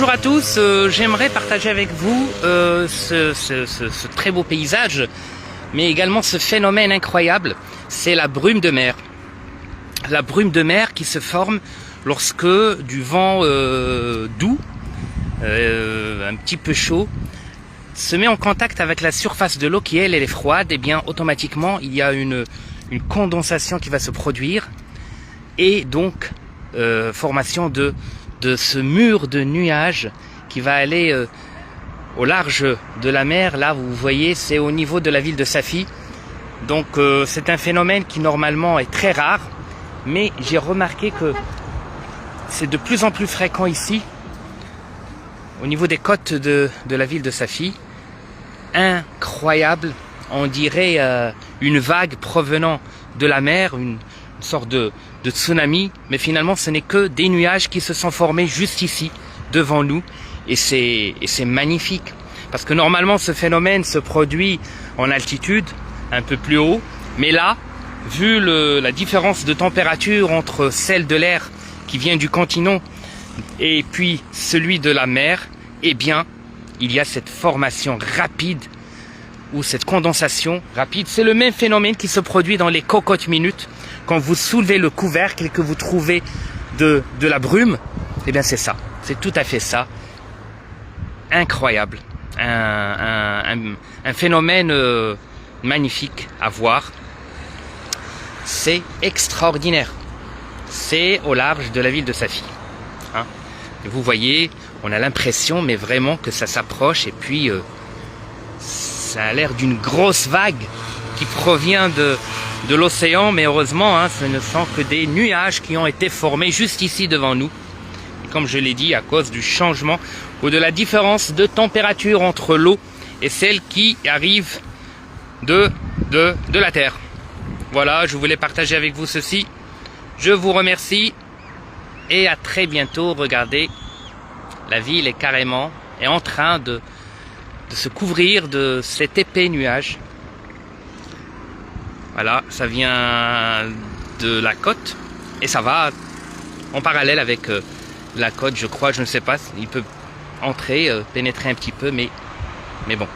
Bonjour à tous, j'aimerais partager avec vous ce très beau paysage, mais également ce phénomène incroyable, c'est la brume de mer. La brume de mer qui se forme lorsque du vent doux, un petit peu chaud, se met en contact avec la surface de l'eau qui elle est froide, et bien automatiquement il y a une condensation qui va se produire et donc formation de ce mur de nuages qui va aller au large de la mer. Là vous voyez, c'est au niveau de la ville de Safi. Donc c'est un phénomène qui normalement est très rare, mais j'ai remarqué que c'est de plus en plus fréquent ici au niveau des côtes de la ville de Safi. Incroyable, on dirait une vague provenant de la mer, une sorte de tsunami, mais finalement ce n'est que des nuages qui se sont formés juste ici devant nous, et c'est magnifique parce que normalement ce phénomène se produit en altitude un peu plus haut, mais là, vu la différence de température entre celle de l'air qui vient du continent et puis celui de la mer, eh bien il y a cette formation rapide ou cette condensation rapide. C'est le même phénomène qui se produit dans les cocottes minutes. Quand vous soulevez le couvercle et que vous trouvez de la brume, eh bien c'est ça, c'est tout à fait ça. Incroyable, un phénomène magnifique à voir. C'est extraordinaire. C'est au large de la ville de Safi. Hein? Et vous voyez, on a l'impression, mais vraiment que ça s'approche, et puis ça a l'air d'une grosse vague qui provient de l'océan, mais heureusement, hein, ce ne sont que des nuages qui ont été formés juste ici devant nous. Et comme je l'ai dit, à cause du changement ou de la différence de température entre l'eau et celle qui arrive de la terre. Voilà, je voulais partager avec vous ceci. Je vous remercie et à très bientôt. Regardez, la ville est carrément en train de se couvrir de cet épais nuage. Voilà, ça vient de la côte et ça va en parallèle avec la côte, je crois, je ne sais pas, il peut entrer, pénétrer un petit peu, mais bon,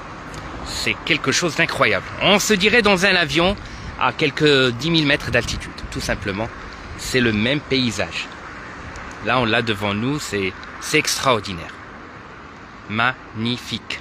c'est quelque chose d'incroyable. On se dirait dans un avion à quelques 10 000 mètres d'altitude, tout simplement. C'est le même paysage. Là, on l'a devant nous, c'est extraordinaire. Magnifique.